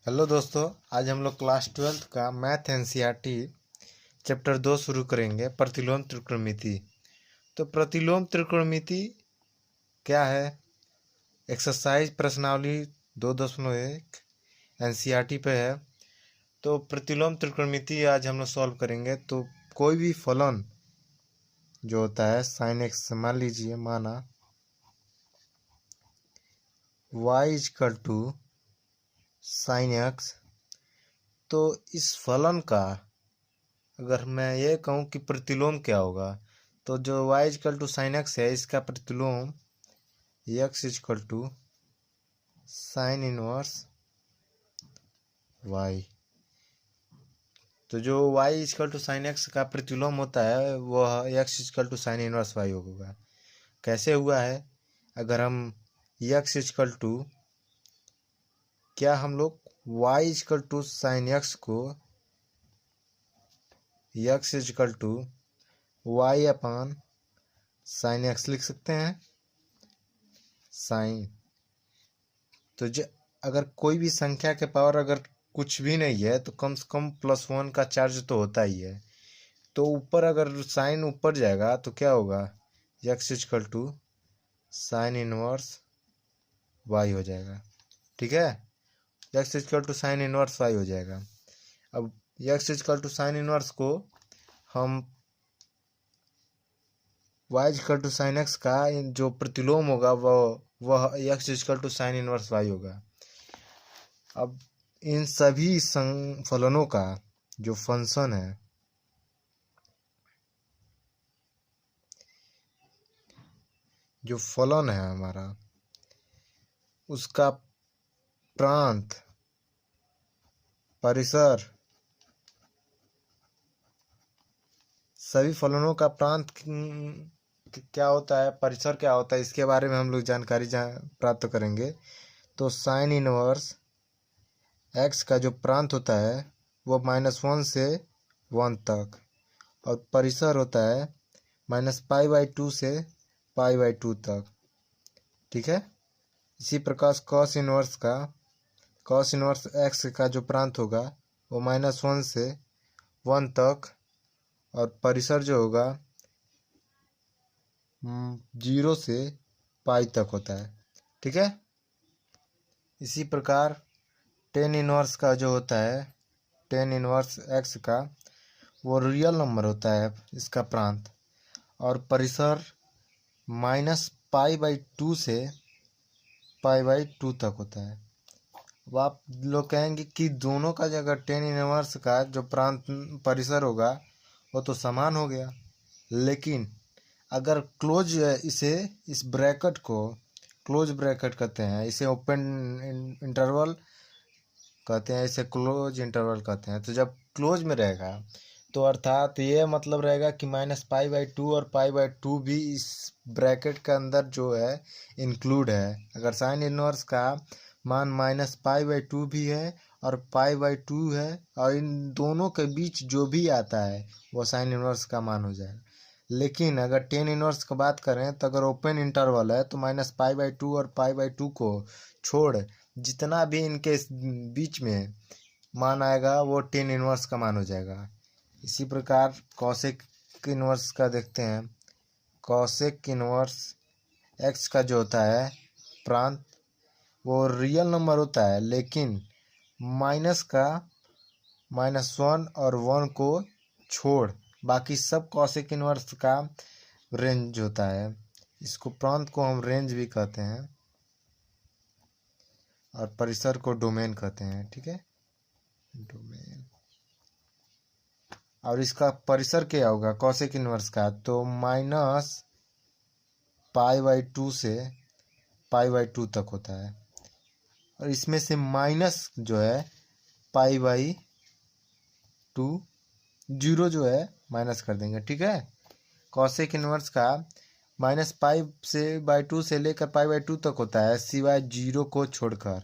Hello दोस्तों, आज हम लोग क्लास 12th का मैथ एनसीईआरटी चैप्टर 2 शुरू करेंगे। प्रतिलोम त्रिकोणमिति। तो प्रतिलोम त्रिकोणमिति क्या है? एक्सरसाइज प्रश्नावली 2.1 एनसीईआरटी पे है। तो प्रतिलोम त्रिकोणमिति आज हम लोग सॉल्व करेंगे। तो कोई भी फलन जो होता है साइन एक्स, मान लीजिए माना y equal to sine x. तो इस फलन का अगर मैं ये कहूँ कि प्रतिलोम क्या होगा, तो जो y equal to sine x है इसका प्रतिलोम x equal to sine inverse y। तो जो y equal to sine x का प्रतिलोम होता है वह x equal to sine inverse y होगा। कैसे हुआ है? अगर हम x इक्वल टू क्या हम लोग y equal to sine x को x equal to y upon sine x लिख सकते हैं। साइन तो अगर कोई भी संख्या के पावर अगर कुछ भी नहीं है तो कम से कम +1 का चार्ज तो होता ही है। तो ऊपर अगर साइन ऊपर जाएगा तो क्या होगा? x equal to sine inverse y हो जाएगा। ठीक है, x equal to sine inverse y हो जाएगा। अब x equal to sine inverse को हम y equal to sine x का जो प्रतिलोम होगा वह x equal to sine inverse y होगा। अब इन सभी फलनों का जो फंक्शन है, जो फलन है हमारा, उसका प्रांत, परिसर, सभी फलनों का प्रांत क्या होता है, परिसर क्या होता है, इसके बारे में हम लोग जानकारी प्राप्त करेंगे। तो साइन इनवर्स एक्स का जो प्रांत होता है वो -1 से 1 तक, और परिसर होता है -π/2 से π/2 तक। ठीक है, इसी प्रकार कॉस इनवर्स एक्स का जो प्रांत होगा वो -1 से 1 तक, और परिसर जो होगा 0 से π तक होता है। ठीक है, इसी प्रकार टेन इनवर्स का जो होता है, टेन इनवर्स एक्स का, वो रियल नंबर होता है इसका प्रांत, और परिसर -π/2 से π/2 तक होता है। अब आप लोग कहेंगे कि दोनों का जगह टेन इनवर्स का जो प्रांत परिसर होगा वो तो समान हो गया, लेकिन अगर क्लोज इस ब्रैकेट को क्लोज ब्रैकेट कहते हैं, इसे ओपन इंटरवल कहते हैं, इसे क्लोज इंटरवल कहते हैं। तो जब क्लोज में रहेगा तो अर्थात ये मतलब रहेगा कि -π/2 और π/2 भी इस ब्रैकेट के अंदर जो है इंक्लूड है। अगर साइन इनवर्स का मान -π/2 भी है और π/2 है, और इन दोनों के बीच जो भी आता है वो साइन इनवर्स का मान हो जाएगा। लेकिन अगर टेन इनवर्स की बात करें तो अगर ओपन इंटरवल है तो -π/2 और π/2 को छोड़ जितना भी इनके बीच में मान आएगा वो टेन इनवर्स का मान हो जाएगा। इसी प्रकार कॉसेक इनवर्स का देखते हैं। कॉसेक इनवर्स एक्स का जो होता है प्रांत वो रियल नंबर होता है, लेकिन माइनस का -1 और 1 को छोड़ बाकी सब कॉसेक इनवर्स का रेंज होता है। इसको प्रांत को हम रेंज भी कहते हैं और परिसर को डोमेन कहते हैं। ठीक है, डोमेन। और इसका परिसर क्या होगा कॉसेक इनवर्स का? तो -π/2 से π/2 तक होता है, और इसमें से माइनस जो है π/2 जीरो जो है माइनस कर देंगे। ठीक है, कॉसेक इनवर्स का -π/2 से लेकर π/2 तक होता है सिवाय 0 को छोड़कर।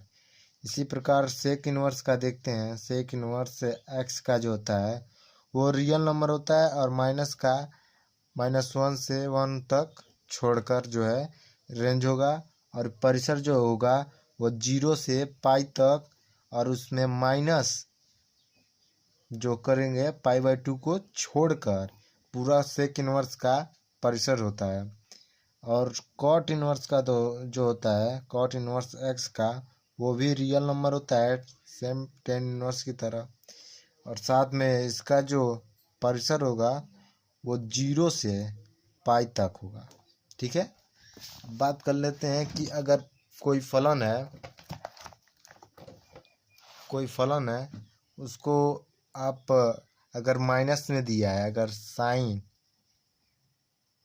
इसी प्रकार सेक इनवर्स का देखते हैं। सेक इनवर्स एक्स का जो होता है वो रियल नंबर होता है, और माइनस का -1 से 1 तक छोड़कर जो है रेंज होगा, और परिसर जो होगा वो 0 से π तक और उसमें माइनस जो करेंगे पाई बाई टू को छोड़कर पूरा सेक इनवर्स का परिसर होता है। और कॉट इनवर्स का तो जो होता है कॉट इनवर्स एक्स का वो भी रियल नंबर होता है सेम टेन इनवर्स की तरह। और साथ में इसका जो परिसर होगा वो 0 से पाई तक होगा। ठीक है, बात कर लेते हैं कि अगर कोई फलन है उसको आप अगर माइनस में दिया है, अगर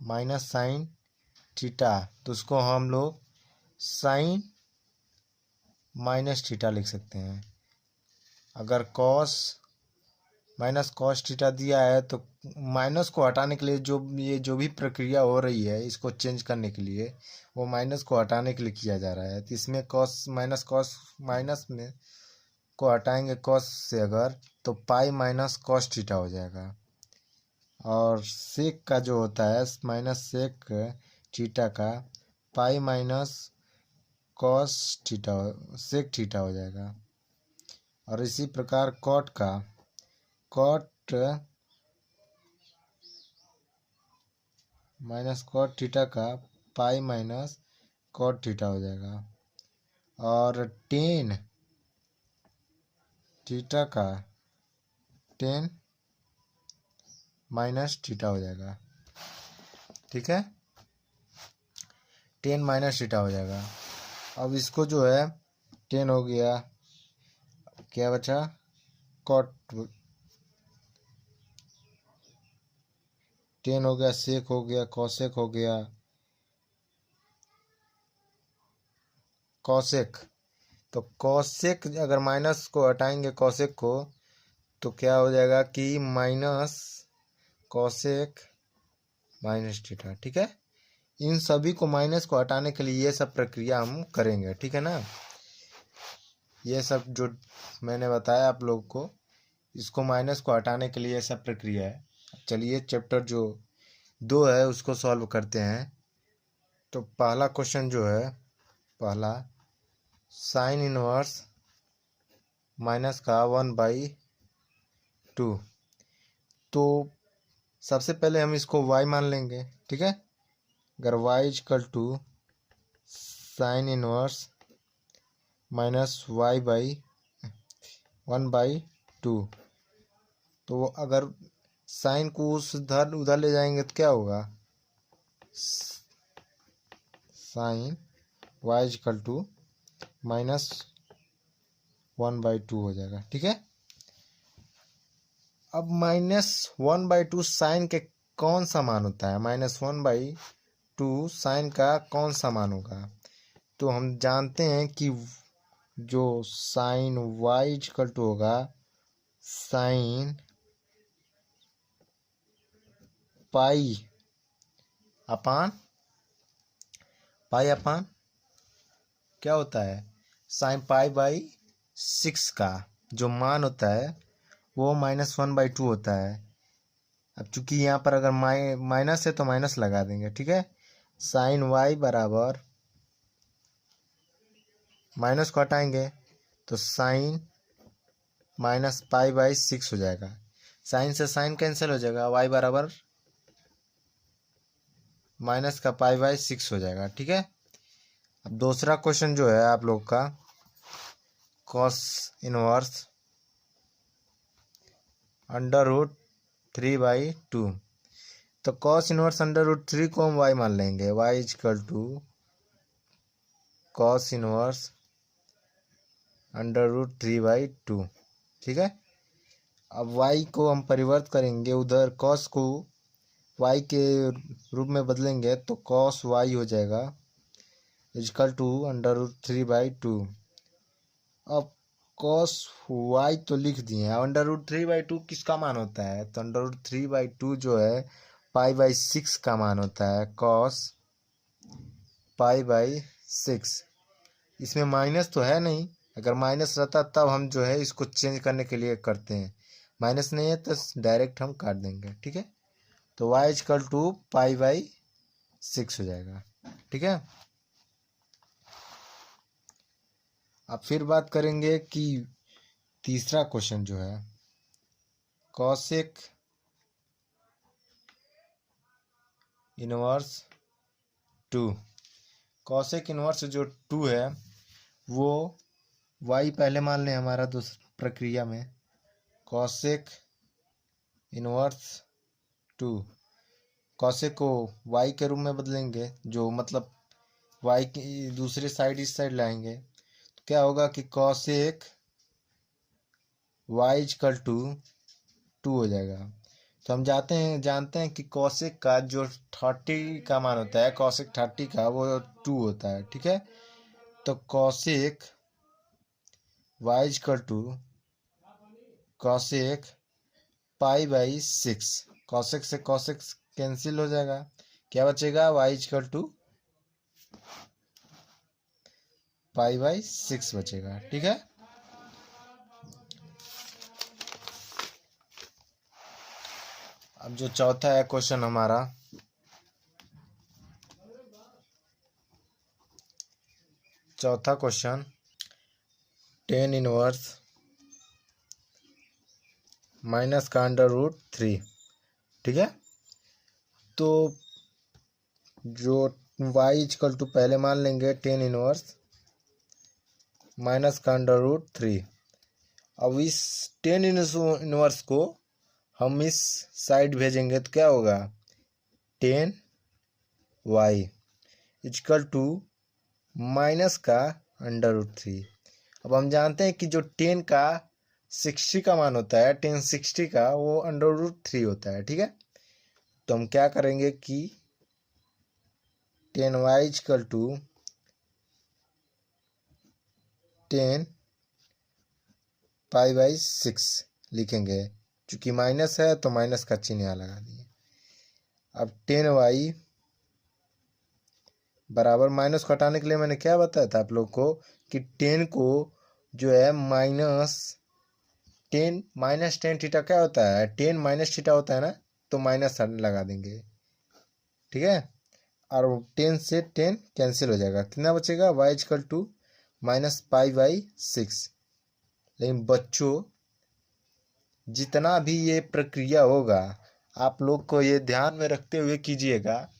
माइनस साइन थीटा, तो उसको हम लोग साइन माइनस थीटा लिख सकते हैं। अगर माइनस कॉस थीटा दिया है तो माइनस को हटाने के लिए जो भी प्रक्रिया हो रही है इसको चेंज करने के लिए वो माइनस को हटाने के लिए किया जा रहा है। तो इसमें कॉस माइनस में को हटाएंगे कॉस से अगर, तो पाई माइनस कॉस थीटा हो जाएगा। और सेक का जो होता है माइनस सेक थीटा का pi minus cos theta sec theta हो जाएगा। और इसी प्रकार कॉट माइनस कॉट थीटा का पाई माइनस कॉट थीटा हो जाएगा। और टेन थीटा का टेन माइनस थीटा हो जाएगा। ठीक है, टेन माइनस थीटा हो जाएगा। अब इसको जो है टेन हो गया, क्या बचा कॉट, टेन हो गया, सेक हो गया, कॉसेक हो गया, कॉसेक। तो कॉसेक अगर माइनस को हटाएंगे कॉसेक को तो क्या हो जाएगा कि माइनस कॉसेक माइनस थीटा। ठीक है, इन सभी को माइनस को हटाने के लिए ये सब प्रक्रिया हम करेंगे। ठीक है ना, ये सब जो मैंने बताया आप लोग को इसको माइनस को हटाने के लिए ये सब प्रक्रिया है। चलिए चैप्टर जो 2 है उसको सॉल्व करते हैं। तो पहला क्वेश्चन जो है पहला साइन इनवर्स माइनस का 1/2। तो सबसे पहले हम इसको y मान लेंगे। ठीक है, अगर y equal to sine inverse minus y by 1/2, तो अगर साइन को उधर ले जाएंगे तो क्या होगा, sine y equal to minus 1/2 हो जाएगा। ठीक है, अब -1/2 साइन के कौन सा मान होता है, -1/2 साइन का कौन सा मान होगा। तो हम जानते हैं कि जो साइन y इक्वल टू होगा साइन पाई अपान क्या होता है, साइन पाई बाई 6 का जो मान होता है वो -1/2 होता है। अब चूंकि यहाँ पर अगर माइनस है तो माइनस लगा देंगे। ठीक है, साइन y बराबर माइनस को हटाएंगे तो साइन माइनस पाई बाई 6 हो जाएगा। साइन से साइन कैंसिल हो जाएगा, y बराबर माइनस का पाई बाई 6 हो जाएगा। ठीक है, अब दूसरा क्वेश्चन जो है आप लोग का कॉस इनवर्स √3/2। तो कॉस इनवर्स √3 को हम y मान लेंगे, y equal to cos inverse √3/2। ठीक है, अब y को हम परिवर्त करेंगे, उधर कॉस को y के रूप में बदलेंगे तो कॉस y हो जाएगा इक्वल टू √3/2। अब कॉस y तो लिख दिए हैं, √3/2 किसका मान होता है, तो √3/2 जो है पाई बाई 6 का मान होता है, कॉस पाई बाई 6। इसमें माइनस तो है नहीं, अगर माइनस रहता तब हम जो है इसको चेंज करने के लिए करते हैं, माइनस नहीं है तो डायरेक्ट हम काट देंगे। ठीक है, तो y equal to pi by 6 हो जाएगा। ठीक है, अब फिर बात करेंगे कि तीसरा क्वेश्चन जो है cosec inverse two. Cosec inverse जो टू है वो वाई पहले मान लें हमारा दूसरी प्रक्रिया में कॉसेक इनवर्स टू। कॉसेक को वाई के रूप में बदलेंगे, जो मतलब वाई की दूसरी साइड इस साइड लाएंगे तो क्या होगा कि cosec y equal to two हो जाएगा। तो हम जानते हैं कि कॉसेक का जो 30 का मान होता है, कॉसेक 30 का वो 2 होता है। ठीक है, तो cosec y equal to cosec pi by 6। Cosec से कॉसेक कैंसिल हो जाएगा, क्या बचेगा y equal to pi by 6 बचेगा। ठीक है, अब जो चौथा है क्वेश्चन हमारा, चौथा क्वेश्चन टेन इनवर्स माइनस का अंडर रूट 3। ठीक है, तो जो y इजकल टू पहले मान लेंगे टेन इनवर्स माइनस का अंडर रूट 3। अब इस टेन इनवर्स को हम इस साइड भेजेंगे तो क्या होगा, tan y equal to minus का अंडर रूट 3। अब हम जानते हैं कि जो 10 का 60 का मान होता है, 10 60 का वो अंडर रूट 3 होता है। ठीक है, तो हम क्या करेंगे कि 10y is equal to 10 pi by 6 लिखेंगे, चूँकि माइनस है तो माइनस का चिन्ह यहाँ लगा दिए। अब 10y बराबर, माइनस को हटाने के लिए मैंने क्या बताया था आप लोग को कि 10 को जो है माइनस 10 थीटा क्या होता है, 10 माइनस थीटा होता है ना, तो माइनस लगा देंगे। ठीक है, और 10 से 10 कैंसिल हो जाएगा, कितना बचेगा y equal to minus pi by 6। लेकिन बच्चों जितना भी ये प्रक्रिया होगा आप लोग को ये ध्यान में रखते हुए कीजिएगा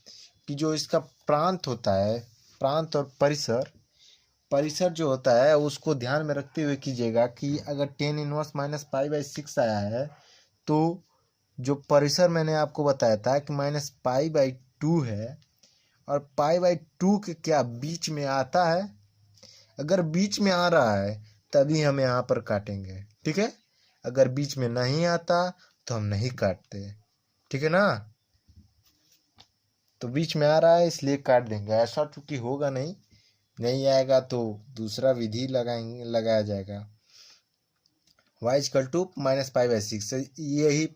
कि जो इसका प्रांत होता है, प्रांत और परिसर जो होता है उसको ध्यान में रखते हुए कीजिएगा कि अगर 10 इनवर्स माइनस पाई बाई 6 आया है तो जो परिसर मैंने आपको बताया था कि माइनस पाई बाई 2 है, और पाई बाई 2 के क्या बीच में आता है, अगर बीच में आ रहा है तभी हम यहाँ पर काटेंगे। ठीक है, अगर बीच में नहीं आता तो हम नहीं काटते। ठीक है ना, तो बीच में आ रहा है इसलिए काट देंगे, ऐसा चूंकि होगा नहीं आएगा तो दूसरा विधि लगाया जाएगा। y equal to minus pi by 6। ये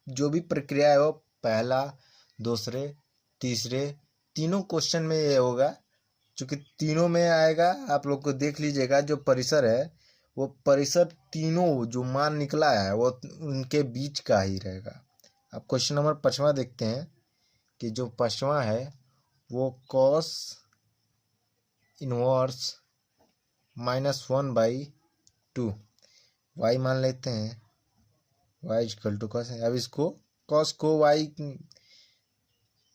जो भी प्रक्रिया है वो पहला, दूसरे, तीसरे, तीनों क्वेश्चन में ये होगा, चूँकि तीनों में आएगा। आप लोग को देख लीजिएगा जो परिसर है वो परिसर तीनों जो मान निकला है वो उनके बीच का ही रहेगा। अब क्वेश्चन नंबर 5वां देखते हैं कि जो 5वां है वो cos inverse minus 1 by 2 y मान लेते हैं, वाई इजकल टू कॉस। अब इसको कॉस को वाई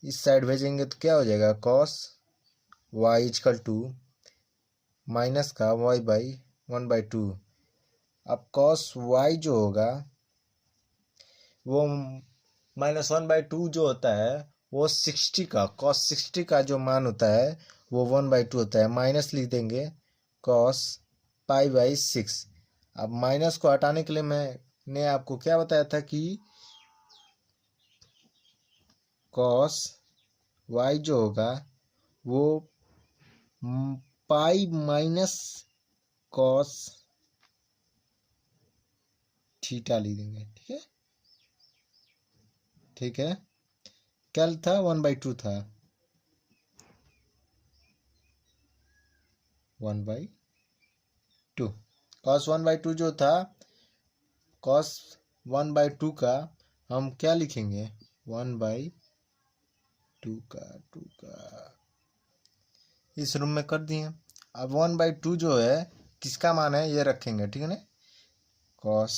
इस साइड भेजेंगे तो क्या हो जाएगा, cos y equal to minus का वाई बाई 1/2। अब कॉस वाई जो होगा वो माइनस 1/2 जो होता है वो 60 का, कॉस 60 का जो मान होता है वो 1/2 होता है, माइनस लिख देंगे कॉस पाई बाई 6। अब माइनस को हटाने के लिए मैंने आपको क्या बताया था कि कॉस वाई जो होगा वो पाई माइनस कॉस थीटा लिख देंगे। ठीक है, ठीक है, क्या था 1/2 था, 1/2 कॉस 1/2 जो था, कॉस 1/2 का हम क्या लिखेंगे 1/2 का 2 का इस रूम में कर दिए। अब 1/2 जो है किसका मान है ये रखेंगे। ठीक है ना, cos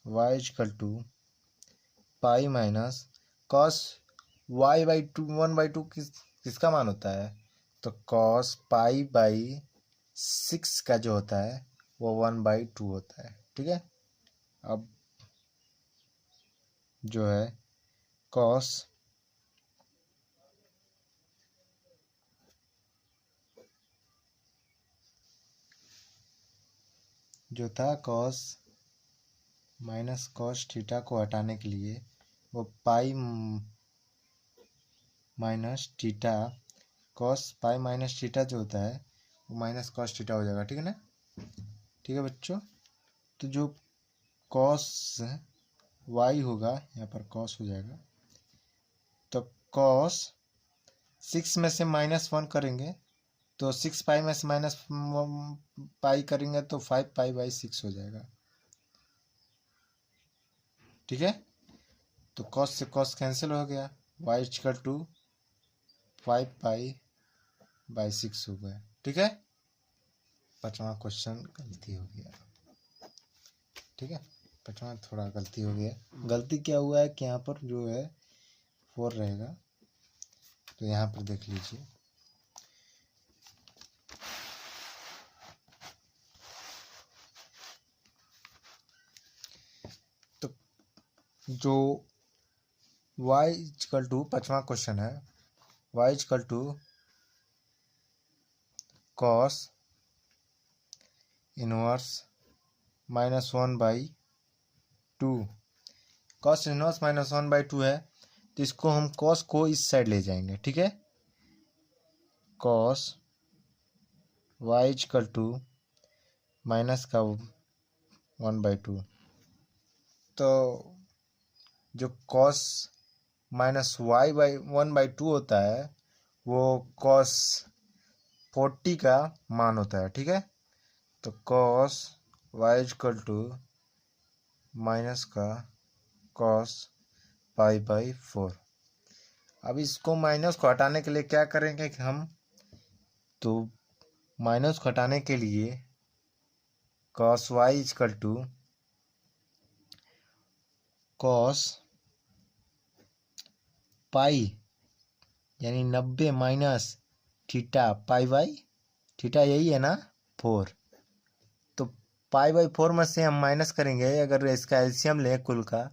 y equal to pi minus cos y by two, 1/2 किसका मान होता है? तो कॉस पाई बाई 6 का जो होता है वो 1/2 होता है। ठीक है, अब जो है कॉस जो था कॉस माइनस कॉस थीटा को हटाने के लिए वो pi minus theta, cos pi minus theta जो होता है वो माइनस कॉस थीटा हो जाएगा। ठीक है ना? ठीक है बच्चों, तो जो कॉस वाई होगा यहाँ पर कॉस हो जाएगा, तो कॉस 6 में से -1 करेंगे तो 6 पाई में से माइनस पाई करेंगे तो 5 पाई बाई 6 हो जाएगा। ठीक है, तो कॉस से कॉस कैंसिल हो गया, y equal to 5 pi by 6 हो गया। ठीक है, 5वां क्वेश्चन गलती हो गया। ठीक है, 5वां थोड़ा गलती हो गया। गलती क्या हुआ है कि यहाँ पर जो है 4 रहेगा, तो यहाँ पर देख लीजिए। तो जो y इक्वल टू 5वां क्वेश्चन है, y equal to cos inverse -1/2, cos inverse -1/2 है, तो इसको हम कॉस को इस साइड ले जाएंगे। ठीक है, cos y equal to minus का 1/2, तो जो कॉस माइनस वाई बाई 1/2 होता है वो कॉस 40 का मान होता है। ठीक है, तो cos y equal to minus का कॉस पाई बाई 4। अब इसको माइनस को हटाने के लिए क्या करेंगे कि हम, तो माइनस को हटाने के लिए cos y equal to cos pi यानी 90 minus theta pi by theta, यही है ना 4, तो पाई बाई 4 में से हम माइनस करेंगे, अगर इसका एलसीएम लें कुल का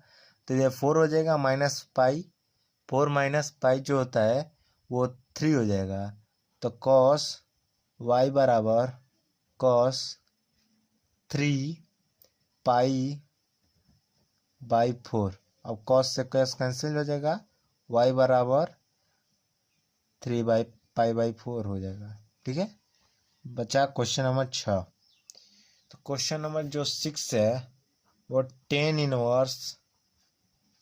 तो ये 4 हो जाएगा, माइनस पाई 4 माइनस पाई जो होता है वो 3 हो जाएगा। तो कॉस वाई बराबर कॉस 3 पाई बाई 4। अब कॉस से कॉस कैंसिल हो जाएगा, वाई बराबर 3/पाई/4 हो जाएगा। ठीक है, बचा क्वेश्चन नंबर 6। तो क्वेश्चन नंबर जो 6 है वो 10 इनवर्स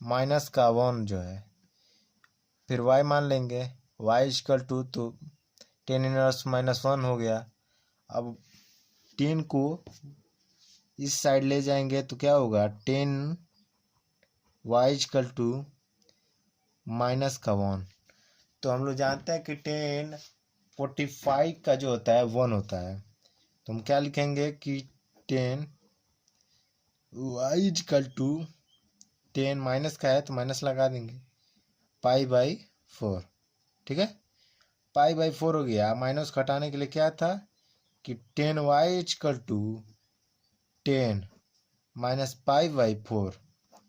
माइनस का 1 जो है, फिर y मान लेंगे, y इक्वल टू, तो 10 इनवर्स -1 हो गया। अब 10 को इस साइड ले जाएंगे तो क्या होगा, 10 y इक्वल टू माइनस का 1। तो हम लोग जानते हैं कि 10 45 का जो होता है 1 होता है, तो हम क्या लिखेंगे कि 10 y इक्वल टू 10 माइनस का है तो माइनस लगा देंगे, पाई बाई 4। ठीक है, पाई बाई 4 हो गया। माइनस घटाने के लिए क्या था कि 10y equal to 10 minus pi by 4।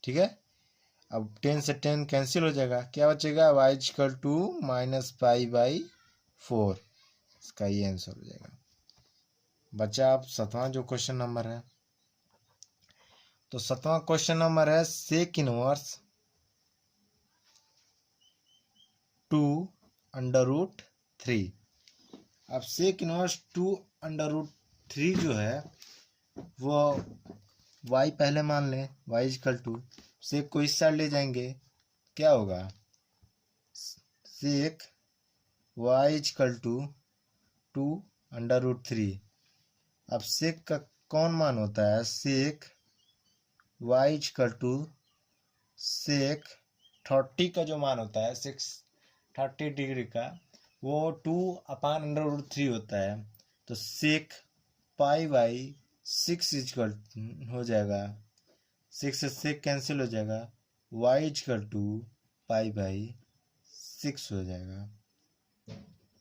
ठीक है, अब 10 से 10 कैंसिल हो जाएगा, क्या बचेगा, y equal to minus pi by 4। इसका ये आंसर हो जाएगा। बचा अब 7वां जो क्वेश्चन नंबर है, तो 7वां क्वेश्चन नंबर है सेक इनवर्स 2√3। अब सेक इनवर्स 2√3 जो है वो y पहले मान लें, y इक्वल टू सेक को इस साइड ले जाएंगे, क्या होगा, सेक y इक्वल टू 2√3। अब सेक का कौन मान होता है, सेक y इक्वल टू सेक 30 का जो मान होता है, 30 डिग्री का, वो 2/√3 होता है। तो सेक पाई बाई 6 इजकल हो जाएगा, 6 से कैंसिल हो जाएगा, y equal to pi by 6 हो जाएगा।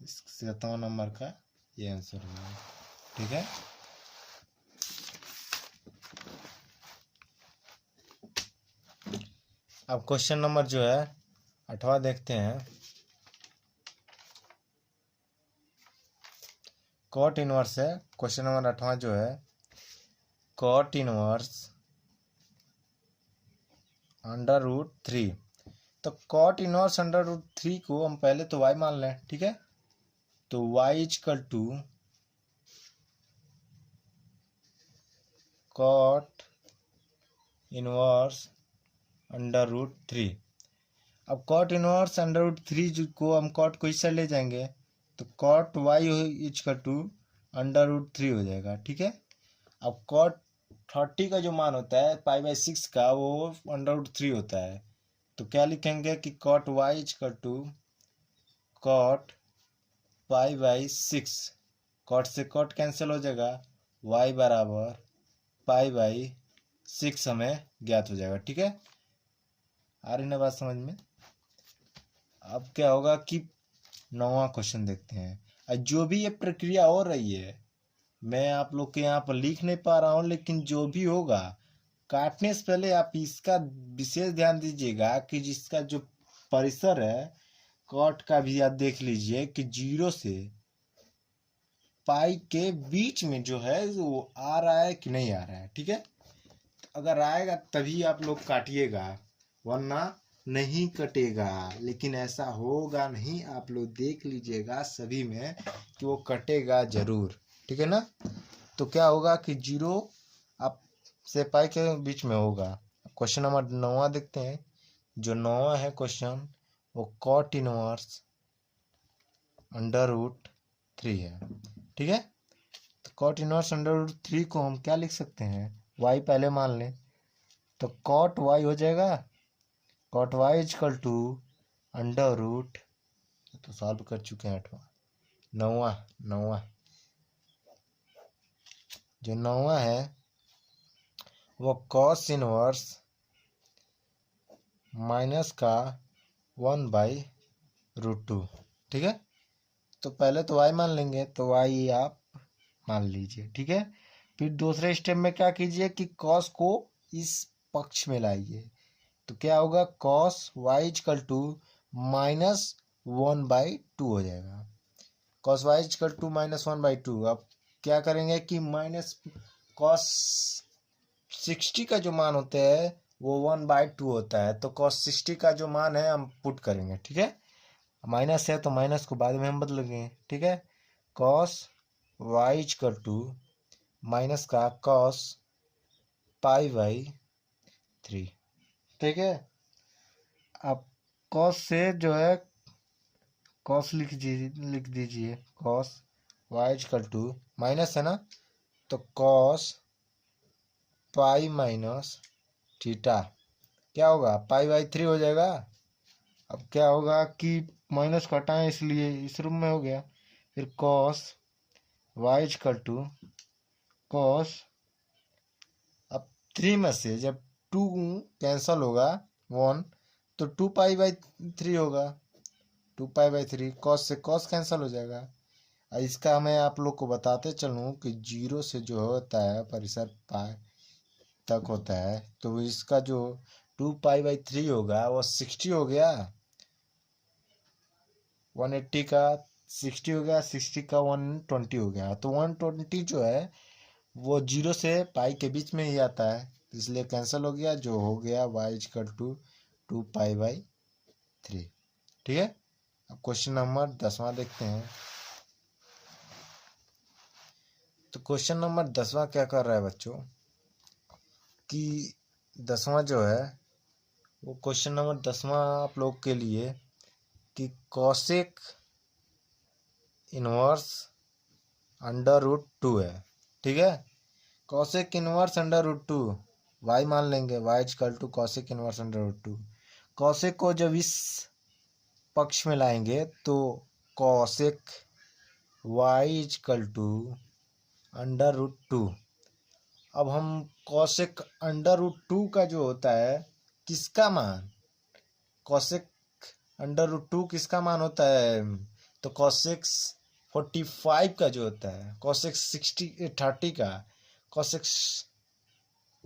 57 नंबर का ये आंसर होगा। ठीक है, अब क्वेश्चन नंबर जो है 8वां देखते हैं। कॉट इनवर्स है क्वेश्चन नंबर 8वां जो है, कॉट इनवर्स अंडर रूट 3। तो कॉट इनवर्स अंडर रूट 3 को हम पहले तो y मान लें। ठीक है, तो y equal to cot inverse under root 3। अब कॉट इनवर्स अंडर रूट 3 को हम कॉट को इस साइड ले जाएंगे तो cot y equal to under root 3 हो जाएगा। ठीक है, अब कॉट 30 का जो मान होता है पाई बाई 6 का, वो अंडर रूट 3 होता है। तो क्या लिखेंगे कि cot y equal to cot pi by 6, cot से कॉट कैंसिल हो जाएगा, वाई बराबर पाई बाई 6 हमें ज्ञात हो जाएगा। ठीक है, आ रही ना बात समझ में। अब क्या होगा कि 9वां क्वेश्चन देखते हैं। जो भी ये प्रक्रिया हो रही है, मैं आप लोग के यहाँ पर लिख नहीं पा रहा हूँ, लेकिन जो भी होगा काटने से पहले आप इसका विशेष ध्यान दीजिएगा कि जिसका जो परिसर है कॉट का भी आप देख लीजिए कि 0 से पाई के बीच में जो है वो आ रहा है कि नहीं आ रहा है। ठीक है, अगर आएगा तभी आप लोग काटिएगा, वरना नहीं कटेगा। लेकिन ऐसा होगा नहीं, आप लोग देख लीजिएगा सभी में कि वो कटेगा जरूर। ठीक है ना, तो क्या होगा कि 0 आप से पाई के बीच में होगा। क्वेश्चन नंबर 9वां देखते हैं। जो 9वां है क्वेश्चन, वो कॉट इनवर्स अंडर रूट 3 है। ठीक है, तो कॉट इनवर्स अंडर रूट 3 को हम क्या लिख सकते हैं, वाई पहले मान लें तो कॉट वाई हो जाएगा, cot y equal to under root, तो सॉल्व कर चुके हैं 8वां। 9वां जो 9वां है वो कॉस इनवर्स माइनस का 1/√2। ठीक है, तो पहले तो y मान लेंगे, तो y आप मान लीजिए। ठीक है, फिर दूसरे स्टेप में क्या कीजिए कि cos को इस पक्ष में लाइए, तो क्या होगा cos y इजकल टू -1/2 हो जाएगा। cos y equal to -1/2। अब क्या करेंगे कि माइनस cos 60 का जो मान होता है वो 1/2 होता है, तो cos 60 का जो मान है हम पुट करेंगे। ठीक है, माइनस है तो माइनस को बाद में हम बदलेंगे। ठीक है, cos y equal to minus का cos पाई बाई 3। ठीक है, अब cos से जो है cos लिख दीजिए cos y equal to minus है ना, तो cos पाई माइनस थीटा क्या होगा, पाई बाई 3 हो जाएगा। अब क्या होगा कि माइनस को हटाएं इसलिए इस रूम में हो गया, फिर cos y equal to cos, अब 3 में से जब 2 कैंसल होगा 1, तो 2 पाई बाई 3 होगा, 2 पाई बाई 3, cos से cos कैंसल हो जाएगा। इसका मैं आप लोग को बताते चलूँ कि 0 से जो होता है परिसर पाई तक होता है, तो इसका जो 2 पाई बाई 3 होगा वो 60 हो गया, 180 का 60 हो गया, 60 का 120 हो गया। तो 120 जो है वो 0 से पाई के बीच में ही आता है, इसलिए कैंसिल हो गया, जो हो गया y equal to 2 pi by 3। ठीक है, अब क्वेश्चन नंबर 10वां देखते हैं। तो क्वेश्चन नंबर 10वां क्या कर रहा है बच्चों कि 10वां जो है वो क्वेश्चन नंबर 10वां आप लोग के लिए कि कॉसेक इनवर्स अंडर रूट 2 है। ठीक है, cosec inverse under root 2 y मान लेंगे, y equal to cosec inverse under root 2। Cosec को जब इस पक्ष में लाएंगे तो cosec y equal to under root 2, अब हम कॉसेक अंडर रूट 2 का जो होता है किसका मान, कॉसेक अंडर रूट 2 किसका मान होता है, तो कॉसेक 45 का जो होता है, कॉसेक 30 का, कॉसेक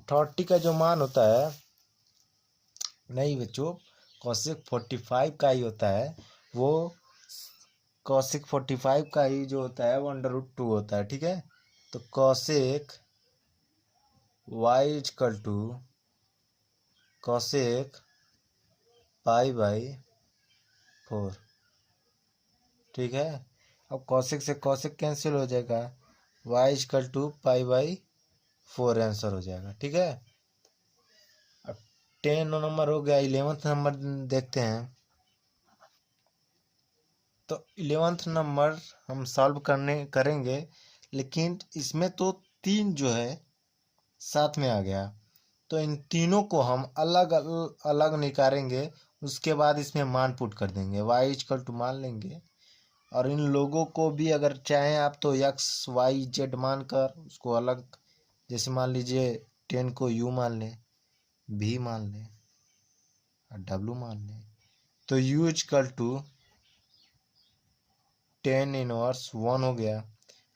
30 का जो मान होता है, नहीं बच्चों, कॉसेक 45 का ही होता है वो, कॉसेक 45 का ही जो होता है वो अंडर रूट 2 होता है, ठीक है। तो cosec y equal to cosec pi by 4, ठीक है। अब कॉसेक से कॉसेक कैंसिल हो जाएगा, y equal to pi by 4 answer हो जाएगा, ठीक है। अब 10 नंबर हो गया, 11th नंबर देखते हैं। तो 11th नंबर हम सॉल्व करेंगे, लेकिन इसमें तो 3 जो है साथ में आ गया, तो इन तीनों को हम अलग अलग निकालेंगे, उसके बाद इसमें मान पुट कर देंगे, वाई इजकल टू मान लेंगे, और इन लोगों को भी अगर चाहें आप तो एक्स वाई जेड मान कर उसको अलग, जैसे मान लीजिए 10 को यू मान लें, भी मान लें और डब्लू मान लें, तो यू इजकल टू 10 इनवर्स 1 हो गया।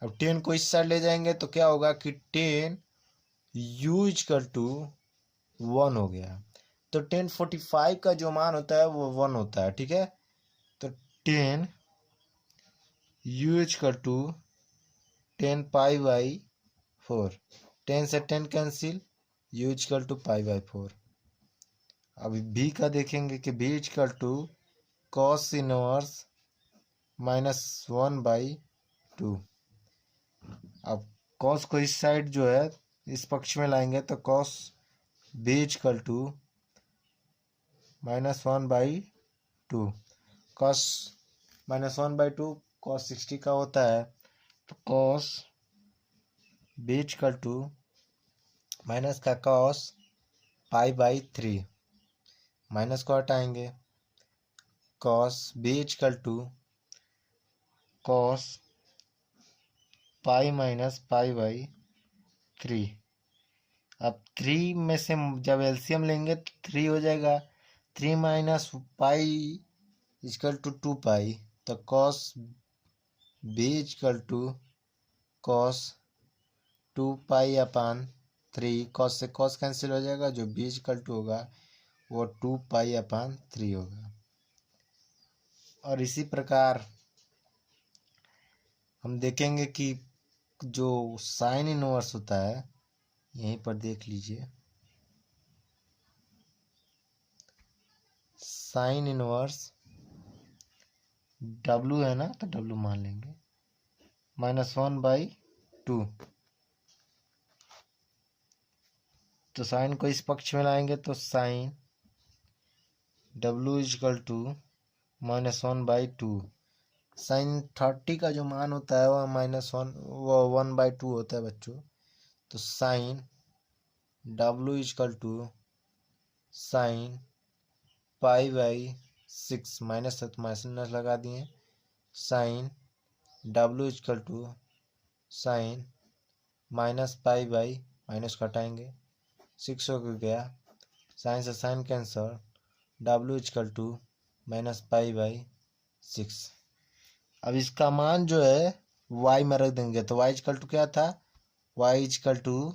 अब 10 को इस साइड ले जाएंगे तो क्या होगा कि 10 यू इजकल टू 1 हो गया। तो 1045 का जो मान होता है वो 1 होता है, ठीक है। तो 10 u equal to 10 pi by 4, 10 से 10 cancel, u equal to pi by 4। अब भी का देखेंगे कि भी इजकल टू कॉस इनवर्स -1/2। अब कॉस को इस साइड जो है इस पक्ष में लाएंगे तो cos B equal to -1/2, cos -1/2 cos 60 का होता है, तो cos B equal to minus का कॉस π/3, माइनस को हटाएंगे, cos B equal to cos π-π/3। अब 3 में से जब एलसीएम लेंगे तो 3 हो जाएगा, 3 minus pi equal to 2 pi, तो cos B equal to cos 2 पाई/3, कॉस से कॉस कैंसिल हो जाएगा, जो बी इजकल टू होगा वो 2 पाई/3 होगा। और इसी प्रकार हम देखेंगे कि जो साइन इनवर्स होता है, यहीं पर देख लीजिए, साइन इनवर्स डब्लू है ना, तो डब्लू मान लेंगे, -1/2। तो साइन को इस पक्ष में लाएंगे तो sine W equal to -1/2। Sine 30 का जो मान होता है वो -1/2 होता है बच्चों। तो sine W equal to sine π/6, minus है तो माइनस लगा दिए, sine W equal to sine -π/, minus घटाएंगे, 6 हो गया, साइन से sine cancel, W equal to -π/6। अब इसका मान जो है y में रख देंगे, तो y इजकल टू क्या था, y equal to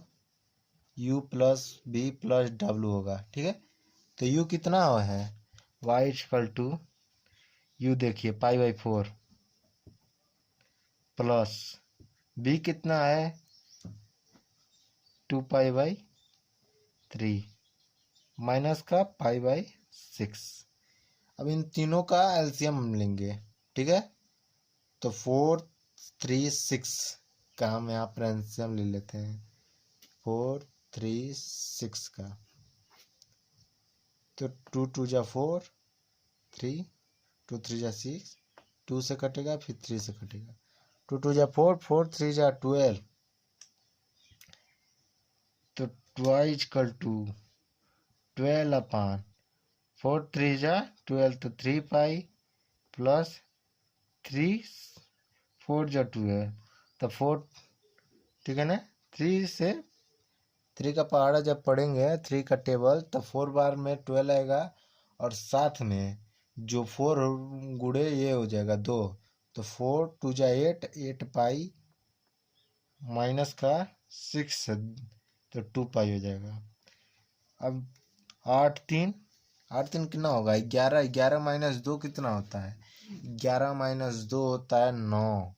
u plus b plus डब्लू होगा, ठीक है। तो u कितना है, y इजकल टू u देखिए π/4 प्लस b कितना है 2π/3 माइनस का π/6। अब इन तीनों का एलसीएम हम लेंगे, ठीक है। तो 4 3 6 का हम यहाँ पर एलसीएम ले लेते हैं, 4 3 6 का। तो 2 2 जा 4, 3 2 3 जा 6, 2 से कटेगा फिर 3 से कटेगा, 2 2 जा 4, 4 3 जा 12। तो y इजकल टू 12/4, 3 जा 12, तो 3 पाई प्लस 3 4 जा 12, तो 4, ठीक है ना, 3 से 3 का पहाड़ा जब पढ़ेंगे 3 का टेबल तो 4 बार में 12 आएगा, और साथ में जो 4 गुड़े ये हो जाएगा 2, तो 4 2 जा 8, 8 पाई माइनस का 6, तो 2 पाई हो जाएगा। अब 8 3 कितना होगा? 11, 11 माइनस 2 कितना होता है? 11 माइनस 2 होता है 9,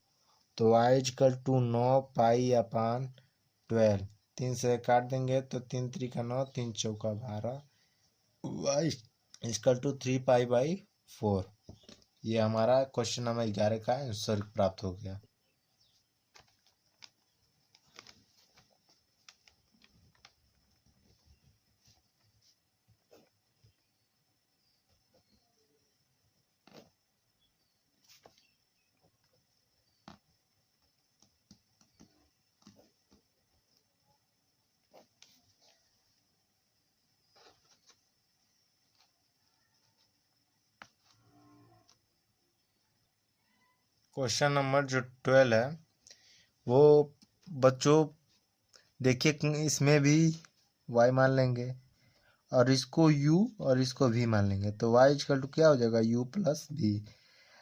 तो y इक्वल टू 9 पाई अपान 12। 3 से काट देंगे तो 3 3 का 9, 3 चौका 12, y equal to 3 pi by 4। ये हमारा क्वेश्चन नंबर 11 का आंसर प्राप्त हो गया। क्वेश्चन नंबर जो 12 है वो बच्चों देखिए, इसमें भी y मान लेंगे और इसको u और इसको v मान लेंगे, तो y इक्वल टू क्या हो जाएगा? u plus v।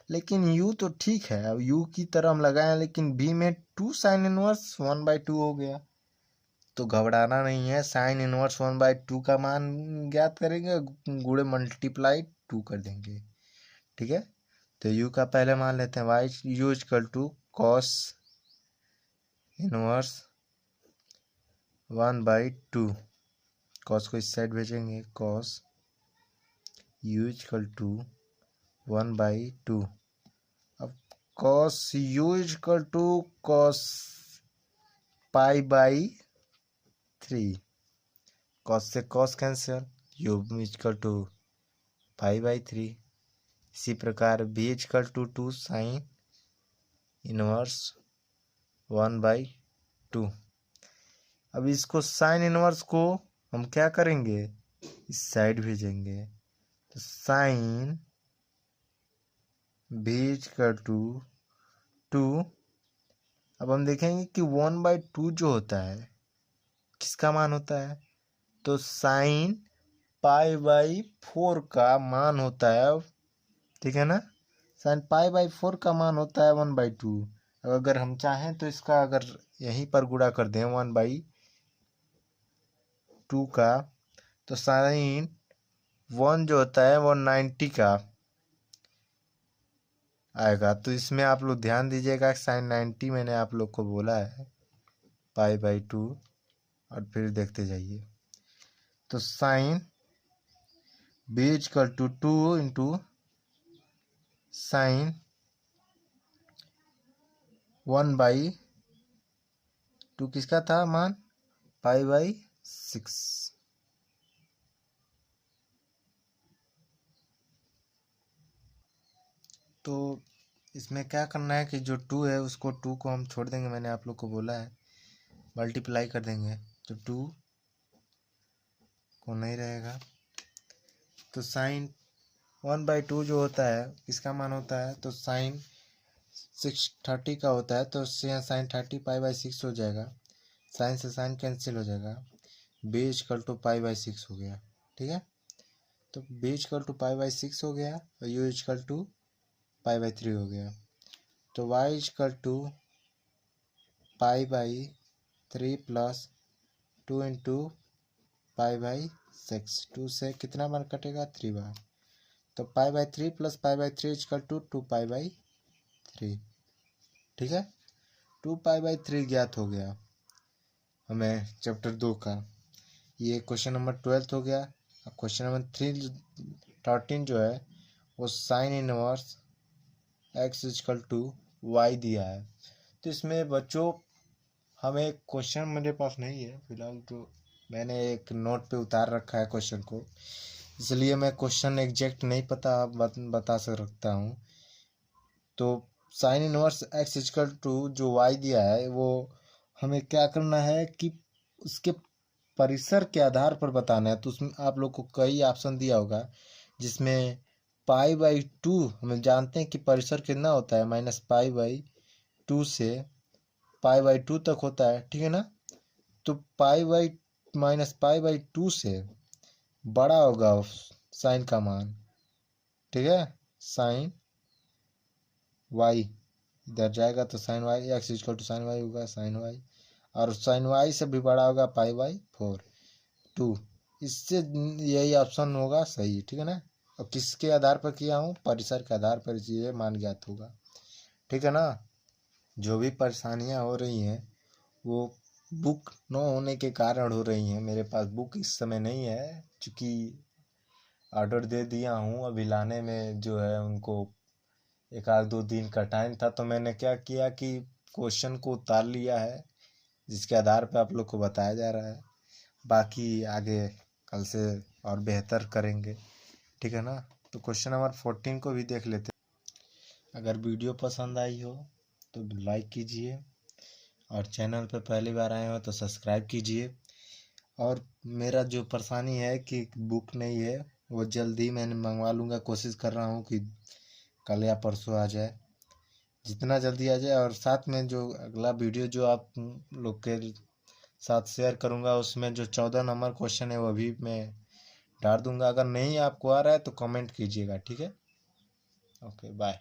लेकिन u तो ठीक है, अब u की तरह हम लगाए, लेकिन v में 2 साइन इनवर्स 1/2 हो गया, तो घबराना नहीं है। साइन इनवर्स 1/2 का मान ज्ञात करेंगे, गुणे मल्टीप्लाई 2 कर देंगे, ठीक है। तो u का पहले मान लेते हैं, y u equal to cos inverse 1/2, cos को इस साइड भेजेंगे, कॉस u इक्वल टू 1/2। अब cos u equal to cos pi by 3, cos से cos cancel, u equal to pi by 3। इसी प्रकार b equal to 2 sine inverse 1/2। अब इसको sign inverse को हम क्या करेंगे? इस साइड भेजेंगे, तो साइन b इक्वल टू 2। अब हम देखेंगे कि 1/2 जो होता है किसका मान होता है? तो साइन पाई बाई 4 का मान होता है, ठीक है ना। साइन पाई बाई 4 का मान होता है 1/2। अगर हम चाहें तो इसका अगर यहीं पर गुणा कर दें 1/2 का, तो साइन 1 जो होता है वो 90 का आएगा। तो इसमें आप लोग ध्यान दीजिएगा, साइन 90 मैंने आप लोग को बोला है पाई बाई 2, और फिर देखते जाइए। तो sine b equal to 2 into sine 1/2 किसका था मान? Pi by 6। तो इसमें क्या करना है कि जो 2 है उसको 2 को हम छोड़ देंगे, मैंने आप लोग को बोला है, मल्टीप्लाई कर देंगे तो 2 को नहीं रहेगा। तो साइन 1/2 जो होता है किसका मान होता है? तो साइन 630 का होता है, तो यहाँ साइन 30 पाई बाई 6 हो जाएगा, साइन से साइन कैंसिल हो जाएगा, b equal to pi by 6 हो गया, ठीक है। तो b equal to pi by 6 हो गया और u equal to pi by 3 हो गया। तो y equal to pi by 3 plus 2 into pi by 6। 2 से कितना बार कटेगा? 3 बार। तो pi by 3 plus pi by 3 equal to 2 pi by 3, ठीक है। 2 पाई बाई 3 ज्ञात हो गया हमें चैप्टर 2 का। ये क्वेश्चन नंबर 12 हो गया। अब क्वेश्चन नंबर 13 जो है वो sine inverse x equal to y दिया है। तो इसमें बच्चों हमें क्वेश्चन मेरे पास नहीं है फिलहाल, तो मैंने एक नोट पे उतार रखा है क्वेश्चन को, इसलिए मैं क्वेश्चन एग्जैक्ट नहीं पता बता सकता हूँ। तो sine inverse x equal to जो y दिया है वो हमें क्या करना है कि उसके परिसर के आधार पर बताना है। तो उसमें आप लोग को कई ऑप्शन दिया होगा, जिसमें पाई बाई 2 हम जानते हैं कि परिसर कितना होता है, माइनस पाई बाई 2 से पाई बाई 2 तक होता है, ठीक है ना। तो pi by minus pi by 2 से बड़ा होगा साइन का मान, ठीक है। साइन वाई इधर जाएगा तो sine y, x equal to sine y होगा, साइन वाई, और साइन वाई से भी बड़ा होगा पाई बाई 4 2। इससे यही ऑप्शन होगा सही, ठीक है ना। और किसके आधार पर किया हूँ, परिसर के आधार पर ये मान ज्ञात होगा, ठीक है ना। जो भी परेशानियाँ हो रही हैं वो बुक न होने के कारण हो रही हैं। मेरे पास बुक इस समय नहीं है, क्योंकि ऑर्डर दे दिया हूँ, अभी लाने में जो है उनको 1-2 दिन का टाइम था, तो मैंने क्या किया कि क्वेश्चन को उतार लिया है, जिसके आधार पर आप लोग को बताया जा रहा है। बाकी आगे कल से और बेहतर करेंगे, ठीक है ना। तो क्वेश्चन नंबर 14 को भी देख लेते हैं। अगर वीडियो पसंद आई हो तो लाइक कीजिए, और चैनल पर पहली बार आए हो तो सब्सक्राइब कीजिए। और मेरा जो परेशानी है कि बुक नहीं है, वो जल्दी मैंने मंगवा लूँगा, कोशिश कर रहा हूँ कि कल या परसों आ जाए, जितना जल्दी आ जाए। और साथ में जो अगला वीडियो जो आप लोग के साथ शेयर करूँगा, उसमें जो 14 नंबर क्वेश्चन है वो भी मैं डाल दूँगा। अगर नहीं आपको आ रहा है तो कमेंट कीजिएगा, ठीक है। Okay bye.